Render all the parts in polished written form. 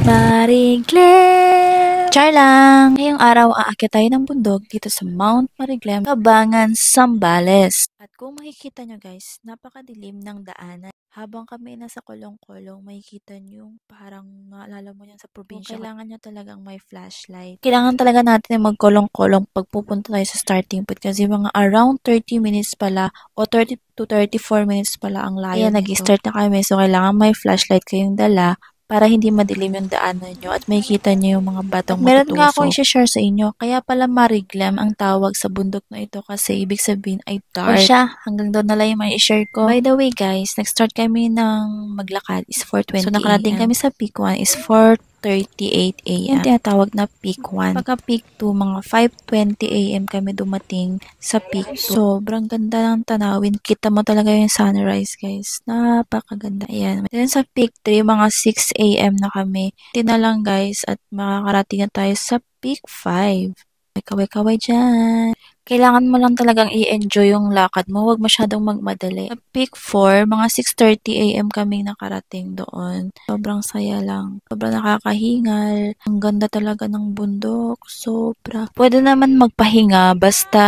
Mariglem! Char lang! Ngayong araw aakyat tayo ng bundok dito sa Mount Mariglem, Cabangan, Zambales. At kung makikita nyo guys, napakadilim ng daanan. Habang kami nasa kolong-kolong, makikita nyo parang naalala mo yan sa probinsya. Kailangan nyo talagang may flashlight. Kailangan talaga natin magkolong-kolong pag pupunta tayo sa starting point kasi mga around 30 minutes pala o 30 to 34 minutes pala ang layo nito. Nag-start na kami so kailangan may flashlight kayong dala para hindi madilim yung daanan nyo at makikita nyo yung mga batong matutusok. Meron nga akong i-share sa inyo, kaya pala Mariglem ang tawag sa bundok na ito kasi ibig sabihin ay dark. O siya, hanggang doon na lang yung may i-share ko. By the way guys, nag-start kami ng maglakad is 4:20 So nakarating kami sa peak 1 is 4:38 a.m. Yung tinatawag na peak 1. Pagka peak 2, mga 5:20 a.m. kami dumating sa peak 2. Sobrang ganda ng tanawin. Kita mo talaga yung sunrise guys. Napakaganda. Ayan. Then sa peak 3, mga 6 a.m. na kami. Tinalang guys at makakarating na tayo sa peak 5. May kaway-kaway dyan. Kailangan mo lang talagang i-enjoy yung lakad mo. Huwag masyadong magmadali. Sa peak 4, mga 6:30 a.m. kaming nakarating doon. Sobrang saya lang. Sobrang nakakahingal. Ang ganda talaga ng bundok. Sobra. Pwede naman magpahinga basta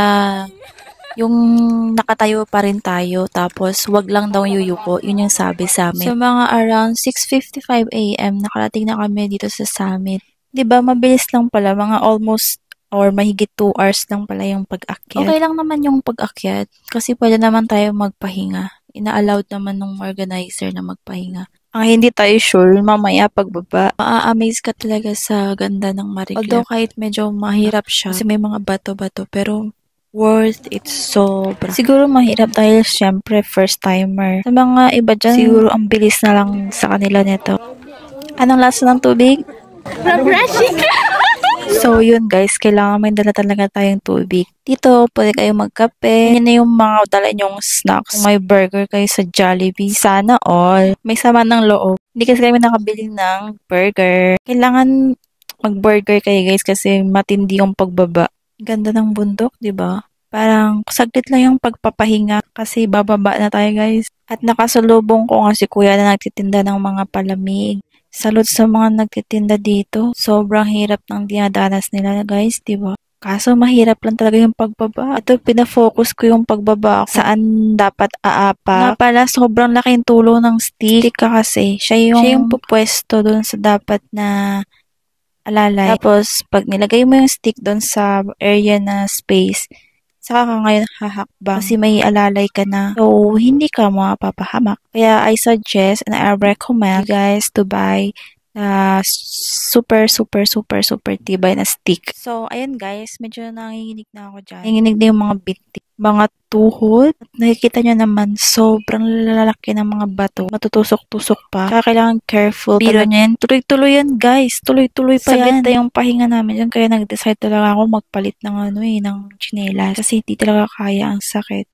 yung nakatayo pa rin tayo. Tapos, wag lang daw yuyuko. Yun yung sabi sa amin. So, mga around 6:55 a.m. nakarating na kami dito sa summit. 'Di ba mabilis lang pala. Mga almost or mahigit 2 hours lang pala yung pag-akyat. Okay lang naman yung pag-akyat kasi pwede naman tayo magpahinga. Ina-allowed naman ng organizer na magpahinga. Ang hindi tayo sure, mamaya pagbaba, maa-amaze ka talaga sa ganda ng Mariglem. Although kahit medyo mahirap siya kasi may mga bato-bato pero worth it sobra. Siguro mahirap dahil syempre first timer. Sa mga iba dyan, siguro ang bilis na lang sa kanila nito. Anong lasa ng tubig? Refreshing! So, yun guys, kailangan may dala talaga tayong tubig. Dito, pwede kayong magkape. Yan na yung mga dala nyong snacks. Kung may burger kayo sa Jollibee, sana all. May sama ng loob. Hindi kasi kami nakabili ng burger. Kailangan mag-burger kayo guys kasi matindi yung pagbaba. Ganda ng bundok, di ba? Parang saglit lang yung pagpapahinga kasi bababa na tayo guys. At nakasalubong ko nga si kuya na nagtitinda ng mga palamig. Salud sa mga nagtitinda dito. Sobrang hirap ng dinadanas nila guys, di ba? Kaso mahirap lang talaga yung pagbaba. Ito, pinafocus ko yung pagbaba. Saan dapat aapa. Nga pala, sobrang laking tulong ng stick. Stick ka kasi. Siya yung pupwesto doon sa dapat na alalay. Tapos, pag nilagay mo yung stick doon sa area na space, saka ka ngayon hahakbang kasi may alalay ka na. So, hindi ka mapapahamak. Kaya I suggest and I recommend you guys to buy super tibay na stick. So, ayun guys, medyo nanginginig na ako dyan. Nanginginig na yung mga binti, mga tuhod. At nakikita nyo naman, sobrang lalaki ng mga bato. Matutusok-tusok pa. Kaya kailangan careful. Biro nyo yan. Tuloy-tuloy yan guys. Tuloy-tuloy pa yan. Saglit na yung pahinga namin dyan. Kaya nag-decide talaga ako magpalit ng ng tsinelas. Kasi hindi talaga kaya ang sakit.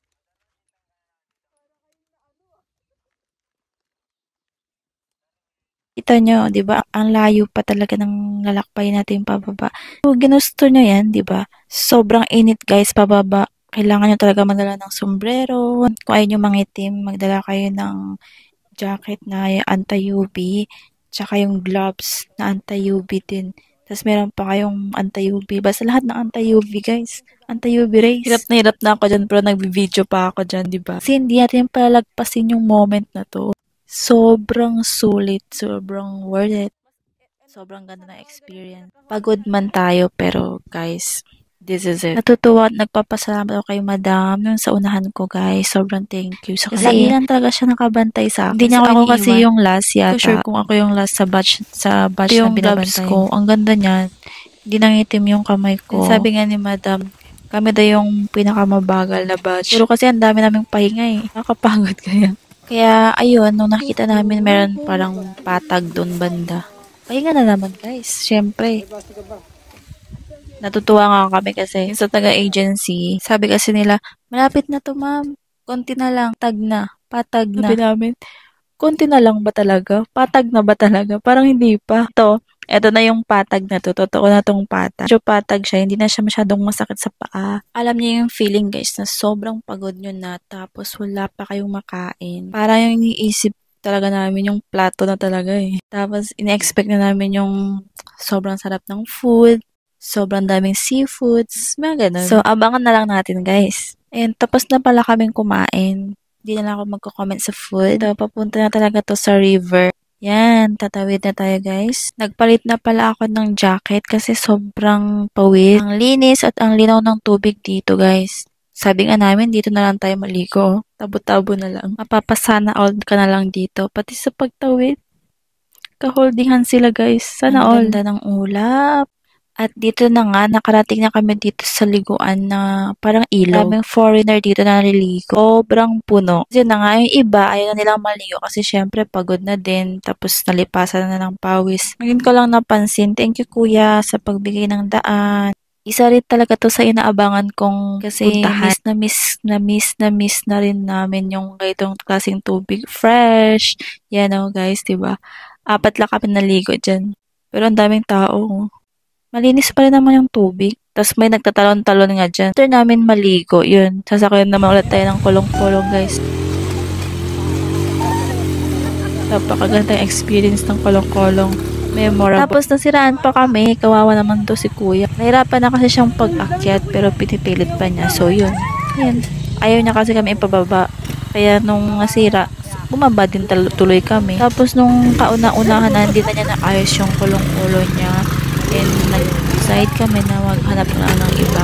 Kita nyo, di ba? Ang layo pa talaga ng lalakbay natin pababa. So, ginusto nyo yan, di ba? Sobrang init guys pababa. Kailangan nyo talaga magdala ng sombrero. Kung ayaw nyo mangitim, magdala kayo ng jacket na anti-UV. Tsaka yung gloves na anti-UV din. Tapos meron pa kayong anti-UV. Basta lahat ng anti-UV guys. Anti-UV rays. Hirap na ako dyan pero nagbi-video pa ako dyan, di ba? Kasi hindi natin palagpasin yung moment na to. Sobrang sulit, sobrang worth it. Sobrang ganda ng experience. Pagod man tayo pero guys, this is it. Natutuwa at nagpapasalamat ako kay madam yung sa unahan ko guys. Sobrang thank you. Kasi lagi lang talaga siya nakabantay sa akin. Hindi niya ako kasi yung last yata. Sure kung ako yung last sa batch na binabantay. Ko, ang ganda niyan. Hindi nangitim yung kamay ko. Sabi nga ni madam, kami daw yung pinakamabagal na batch. Pero kasi ang dami naming pahinga eh. Nakakapagod kaya. Kaya, ayun, nung nakita namin, meron parang patag doon banda. Pahinga na naman, guys. Siyempre. Natutuwa nga kami kasi sa taga-agency, sabi kasi nila, malapit na to, ma'am. Konti na lang. Tag na. Patag na. Sabi namin, konti na lang ba talaga? Patag na ba talaga? Parang hindi pa. Eto na yung patag na to. Totoo na tong patag. Medyo patag siya. Hindi na siya masyadong masakit sa paa. Alam niyo yung feeling guys na sobrang pagod nyo na tapos wala pa kayong makain. Parang yung iniisip talaga namin yung plato na talaga eh. Tapos, ine-expect na namin yung sobrang sarap ng food, sobrang daming seafoods, mga ganun. So, abangan na lang natin guys. And tapos na pala kaming kumain. Hindi na lang ako magko-comment sa food. So, papunta na talaga to sa river. Yan, tatawid na tayo guys. Nagpalit na pala ako ng jacket kasi sobrang pawid. Ang linis at ang linaw ng tubig dito guys. Sabi nga namin, dito na lang tayo maligo. Tabo-tabo na lang. Mapapasana all ka na lang dito. Pati sa pagtawid, kaholdingan sila guys. Sana all. Ang ganda ng ulap. At dito na nga, nakarating na kami dito sa liguan na parang ilaw. Maraming foreigner dito na naliligo. Sobrang puno. Kasi na nga, yung iba, ayaw na nilang maligo kasi syempre pagod na din. Tapos nalipasan na ng pawis. Ngayon ko lang napansin, thank you kuya sa pagbigay ng daan. Isa rin talaga to sa inaabangan kong kasi puntahan. Miss na rin namin yung ganitong klaseng tubig. Fresh. Yan o guys, diba? 4 lang kami naligo dyan. Pero ang daming tao. Malinis pa rin naman yung tubig. Tapos may nagtatalon-talon nga dyan. After namin maligo, yun. Sasakyan naman ulit tayo ng kulong-kulong guys. Napakaganda yung experience ng kulong-kulong. Memorable. Tapos nasiraan pa kami. Kawawa naman to si kuya. Nahirapan na kasi siyang pag-akyat pero pinipilit pa niya. So yun. Yan. Ayaw niya kasi kami ipababa. Kaya nung nasira, bumaba din tuloy kami. Tapos nung kauna-unahan na hindi na niya naayos yung kulong-kulong niya. And nag-decide kami na maghanap na ng iba.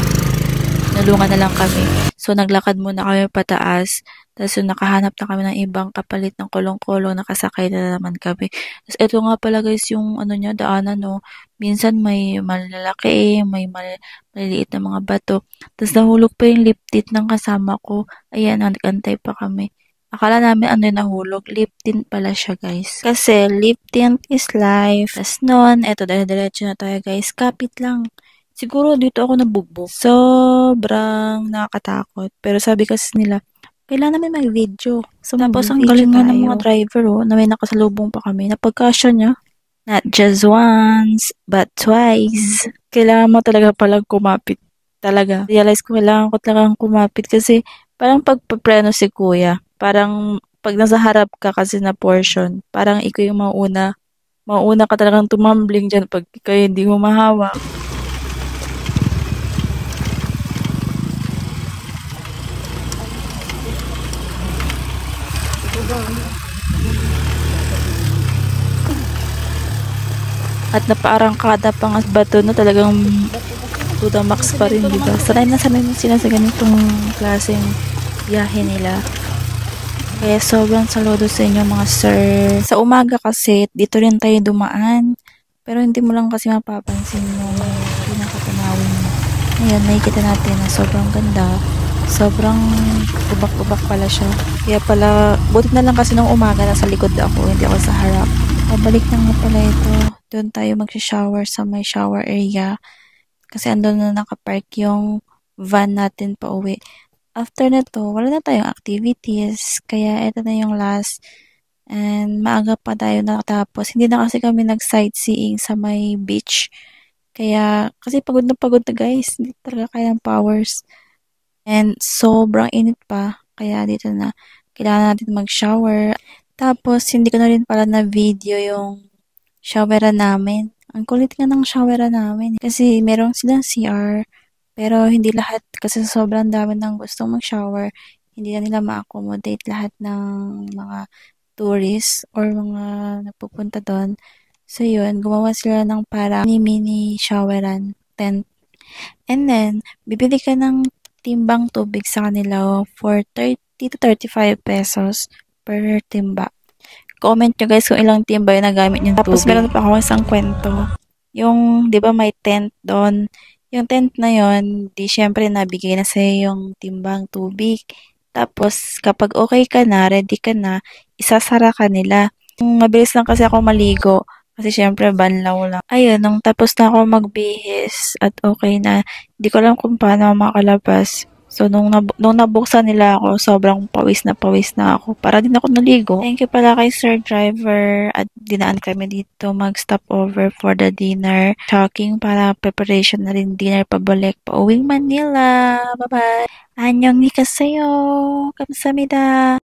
Nalungan na lang kami. So naglakad muna kami pataas. Tapos nakahanap na kami ng ibang kapalit ng kulong-kulong, nakasakay na naman kami. Tapos ito nga pala guys yung ano niya, daanan no. Minsan may malalaki, may maliliit na mga bato. Tapos nahulog pa yung lip tint ng kasama ko. Ayan, nagantay pa kami. Akala namin ano yung nahulog. Lip tint pala siya guys. Kasi lip tint is life. Tapos nun, eto diretso na tayo guys. Kapit lang. Siguro dito ako nabugbog. Sobrang nakakatakot. Pero sabi kasi nila, kailangan namin mag-video. So, tapos ang galing nga ng mga driver na may nakasalubong pa kami. Napagkasya niya. Not just once, but twice. Kailangan mo talaga palang kumapit. Talaga. Realize ko kailangan ko talagang kumapit kasi parang pagpapreno si kuya. Parang pag nasa harap ka kasi na portion, parang ikaw yung mauna. Mauna ka talagang tumambling dyan pag kayo hindi mo mahawak. At napaarangkada pa nga bato na talagang to the max pa rin, diba? Sanay na sila sa ganitong klaseng biyahe nila. Kaya sobrang saludo sa inyo mga sir. Sa umaga kasi, dito rin tayo dumaan. Pero hindi mo lang kasi mapapansin yung pinakatanawin mo. Ngayon, nakikita natin na sobrang ganda. Sobrang ubak-ubak pala siya. Kaya pala, buti na lang kasi nung umaga nasa likod ako, hindi ako sa harap. Pabalik na nga pala ito. Doon tayo mag-shower sa may shower area. Kasi andun na nakapark yung van natin pa uwi. After na to, wala na tayong activities. Kaya ito na yung last. And maaga pa tayo nakatapos. Hindi na kasi kami nag-sightseeing sa may beach. Kaya, kasi pagod na guys. Hindi talaga kayang powers. And sobrang init pa. Kaya dito na, kailangan natin mag-shower. Tapos, hindi ko na rin pala na video yung showeran namin. Ang kulit nga ng showeran namin. Kasi meron silang CR. Pero hindi lahat. Kasi sobrang dami ng gustong mag-shower. Hindi na nila ma-accommodate lahat ng mga tourists or mga napupunta doon. So, yun. Gumawa sila ng parang mini showeran tent. And then, bibili ka ng timbang tubig sa kanila for 30 to 35 pesos per timba. Comment nyo guys kung ilang timba yung nagamit yung tubig. Tapos meron pa ako isang kwento. Yung, di ba may tent doon. Yung tent na yon, di syempre nabigay na sa'yo yung timbang tubig. Tapos, kapag okay ka na, ready ka na, isasara ka nila. Mabilis lang kasi ako maligo. Kasi syempre, banlaw lang. Ayun, nung tapos na ako magbihis at okay na, di ko alam kung paano makalabas. So, nung nabuksan nila ako, sobrang pawis na ako. Para din ako naligo. Thank you pala kay Sir Driver. At dinaan kami dito mag-stop over for the dinner. Shocking para preparation na rin dinner pabalik pa uwing Manila. Bye-bye! Annyeong ni kasayo! Kamsahamnida!